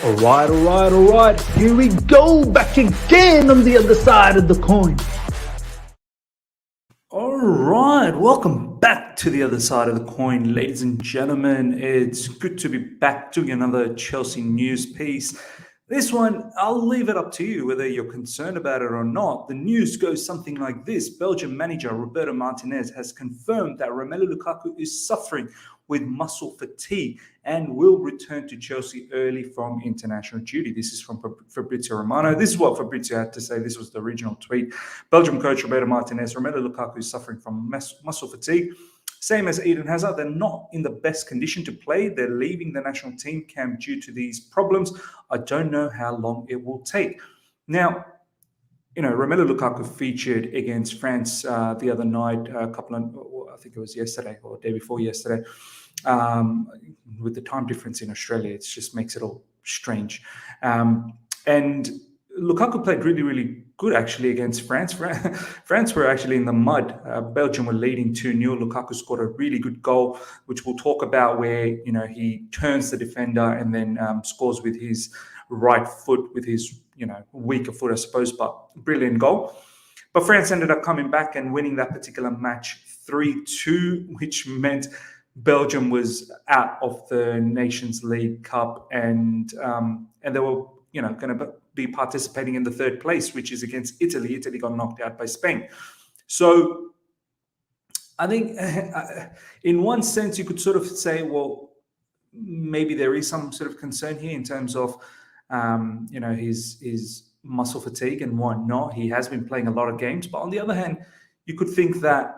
All right. Here we go, back again on the other side of the coin. All right, welcome back to the other side of the coin, ladies and gentlemen. It's good to be back doing another Chelsea news piece. This one, I'll leave it up to you whether you're concerned about it or not. The news goes something like this. Belgian manager Roberto Martinez has confirmed that Romelu Lukaku is suffering with muscle fatigue and will return to Chelsea early from international duty. This is from Fabrizio Romano. This is what Fabrizio had to say. This was the original tweet. Belgium coach Roberto Martinez, Romelu Lukaku is suffering from muscle fatigue. Same as Eden Hazard, they're not in the best condition to play. They're leaving the national team camp due to these problems. I don't know how long it will take. Now, Romelu Lukaku featured against France the other night, I think it was yesterday or day before yesterday. With the time difference in Australia, it just makes it all strange. And Lukaku played really, really good actually against France. France were actually in the mud. Belgium were leading 2-0. Lukaku scored a really good goal, which we'll talk about, where he turns the defender and then scores with his right foot, with his weaker foot, I suppose, but brilliant goal. But France ended up coming back and winning that particular match 3-2, which meant Belgium was out of the Nations League Cup, and they were going to be participating in the third place, which is against Italy. Italy got knocked out by Spain. So I think in one sense you could sort of say, well, maybe there is some sort of concern here in terms of his muscle fatigue and whatnot. He has been playing a lot of games, but on the other hand, you could think that,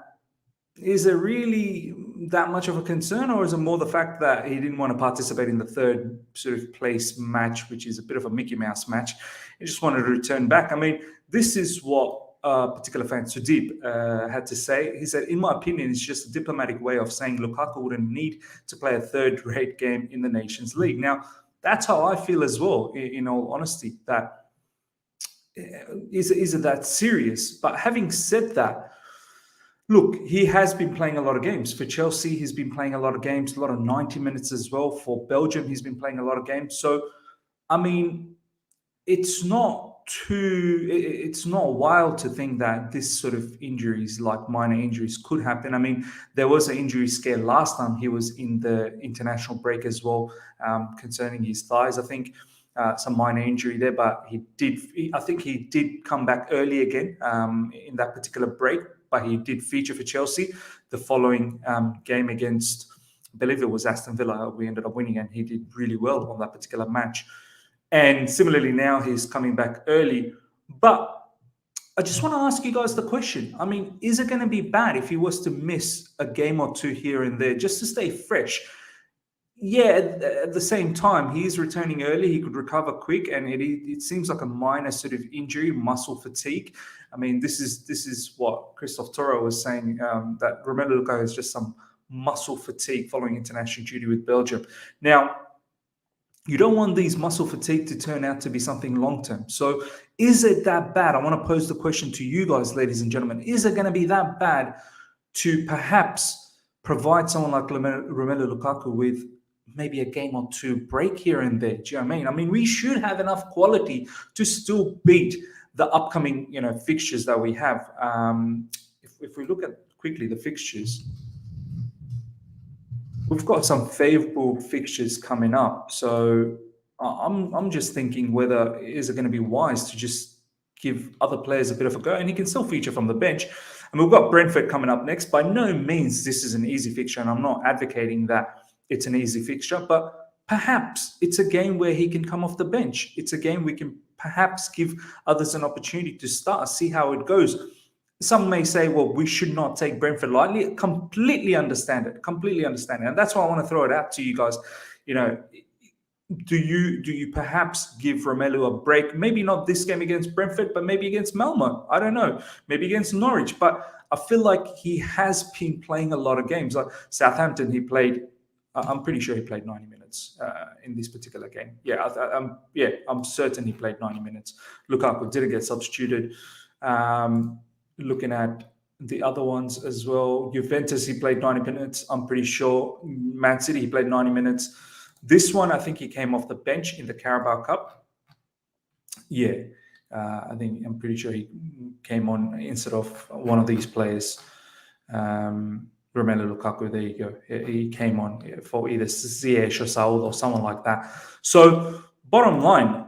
is it really that much of a concern, or is it more the fact that he didn't want to participate in the third sort of place match, which is a bit of a Mickey Mouse match? He just wanted to return back. I mean, this is what a particular fan, Sudeep, had to say. He said, in my opinion, it's just a diplomatic way of saying Lukaku wouldn't need to play a third-rate game in the Nations League. Now, that's how I feel as well, in all honesty, that is it that serious? But having said that, look, he has been playing a lot of games. For Chelsea, he's been playing a lot of games, a lot of 90 minutes as well. For Belgium, he's been playing a lot of games. So, I mean, it's not wild to think that this sort of injuries, like minor injuries, could happen. I mean, there was an injury scare last time he was in the international break as well, concerning his thighs. I think some minor injury there, but I think he did come back early again in that particular break. But he did feature for Chelsea the following game against, I believe it was Aston Villa. We ended up winning, and he did really well on that particular match. And similarly, now he's coming back early. But I just want to ask you guys the question. I mean, is it going to be bad if he was to miss a game or two here and there just to stay fresh? Yeah, at the same time, he is returning early. He could recover quick, and it seems like a minor sort of injury, muscle fatigue. I mean, this is what Christophe Toro was saying, that Romelu Lukaku is just some muscle fatigue following international duty with Belgium. Now, you don't want these muscle fatigue to turn out to be something long-term. So is it that bad? I want to pose the question to you guys, ladies and gentlemen. Is it going to be that bad to perhaps provide someone like Romelu Lukaku with maybe a game or two break here and there? Do you know what I mean? I mean, we should have enough quality to still beat the upcoming, fixtures that we have. If we look at quickly the fixtures, we've got some favourable fixtures coming up. So I'm just thinking, whether is it going to be wise to just give other players a bit of a go, and he can still feature from the bench. And we've got Brentford coming up next. By no means this is an easy fixture, and I'm not advocating that it's an easy fixture, but perhaps it's a game where he can come off the bench. It's a game we can perhaps give others an opportunity to start, see how it goes. Some may say, well, we should not take Brentford lightly. Completely understand it. And that's why I want to throw it out to you guys. Do you perhaps give Romelu a break? Maybe not this game against Brentford, but maybe against Malmo. I don't know. Maybe against Norwich. But I feel like he has been playing a lot of games. Like Southampton, he played, I'm pretty sure he played 90 minutes in this particular game. I'm certain he played 90 minutes. Lukaku didn't get substituted. Looking at the other ones as well, Juventus, he played 90 minutes. I'm pretty sure. Man City, he played 90 minutes. This one, I think he came off the bench in the Carabao Cup. Yeah, I'm pretty sure he came on instead of one of these players. Romelu Lukaku, there you go. He came on for either Ziyech or Saul or someone like that. So, bottom line,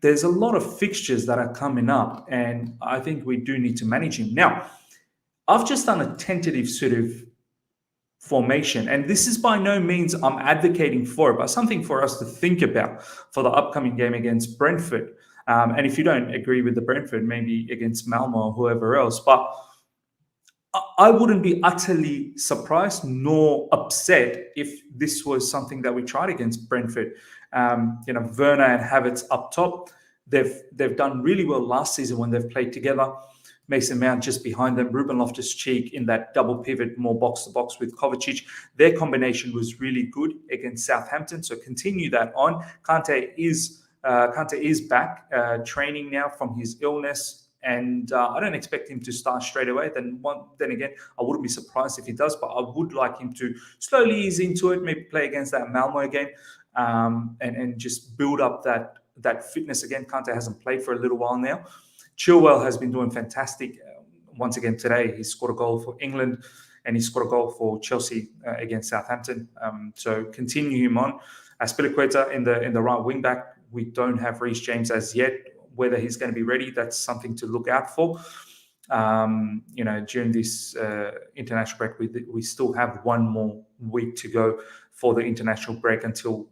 there's a lot of fixtures that are coming up, and I think we do need to manage him. Now, I've just done a tentative sort of formation, and this is by no means I'm advocating for it, but something for us to think about for the upcoming game against Brentford. And if you don't agree with the Brentford, maybe against Malmo or whoever else, but I wouldn't be utterly surprised nor upset if this was something that we tried against Brentford. Werner and Havertz up top. They've done really well last season when they've played together. Mason Mount just behind them, Ruben Loftus-Cheek in that double pivot, more box-to-box with Kovacic. Their combination was really good against Southampton, so continue that on. Kante is back training now from his illness, and I don't expect him to start straight away. Then again, I wouldn't be surprised if he does, but I would like him to slowly ease into it, maybe play against that Malmo game, and just build up that fitness again. Kante hasn't played for a little while now. Chilwell has been doing fantastic. Once again today, he scored a goal for England and he scored a goal for Chelsea against Southampton. So continue him on. Azpilicueta in the right wing back. We don't have Reece James as yet. Whether he's going to be ready, that's something to look out for. During this international break, we still have one more week to go for the international break until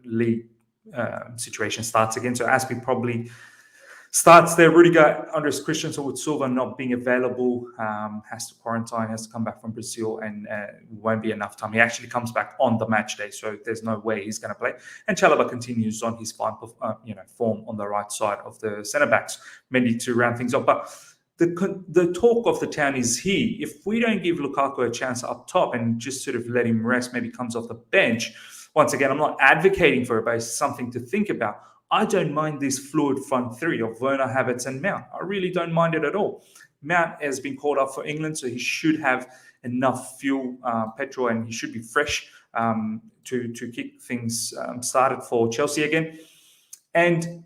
league situation starts again. So Azpi probably starts there. Rudiger, Andres Christensen with Silva not being available, has to quarantine, has to come back from Brazil, and won't be enough time. He actually comes back on the match day, so there's no way he's going to play. And Chalobah continues on his fine, form on the right side of the centre backs, mainly to round things up. But the talk of the town is here. If we don't give Lukaku a chance up top and just sort of let him rest, maybe comes off the bench. Once again, I'm not advocating for it, but it's something to think about. I don't mind this fluid front three of Werner, Havertz, and Mount. I really don't mind it at all. Mount has been called up for England, so he should have enough fuel, petrol, and he should be fresh to kick things started for Chelsea again. And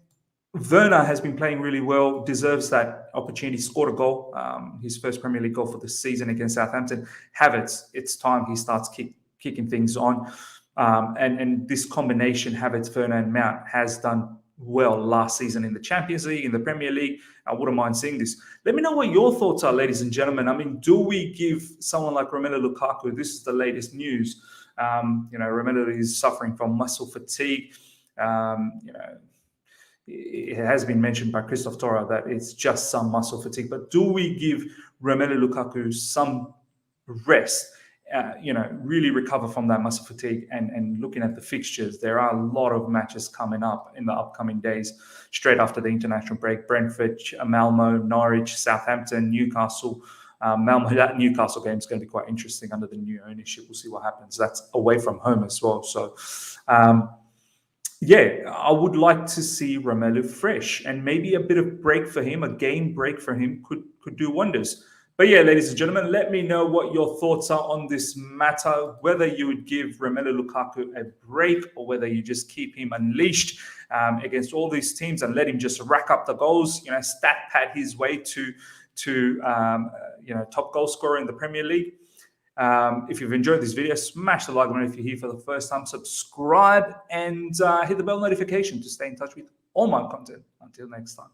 Werner has been playing really well, deserves that opportunity, scored a goal, his first Premier League goal for the season against Southampton. Havertz, it's time he starts kicking things on. And this combination, Havertz, Werner, and Mount, has done well last season in the Champions League, in the Premier League. I wouldn't mind seeing this. Let me know what your thoughts are, ladies and gentlemen. I mean, do we give someone like Romelu Lukaku, this is the latest news, Romelu is suffering from muscle fatigue. It has been mentioned by Christoph Torra that it's just some muscle fatigue. But do we give Romelu Lukaku some rest? Really recover from that muscle fatigue, and looking at the fixtures, there are a lot of matches coming up in the upcoming days, straight after the international break. Brentford, Malmo, Norwich, Southampton, Newcastle. That Newcastle game is going to be quite interesting under the new ownership. We'll see what happens. That's away from home as well. So, I would like to see Romelu fresh, and maybe a bit of break for him, a game break for him could do wonders. But yeah, ladies and gentlemen, let me know what your thoughts are on this matter, whether you would give Romelu Lukaku a break or whether you just keep him unleashed against all these teams and let him just rack up the goals, stat pad his way to top goal scorer in the Premier League. If you've enjoyed this video, smash the like button. If you're here for the first time, subscribe and hit the bell notification to stay in touch with all my content. Until next time.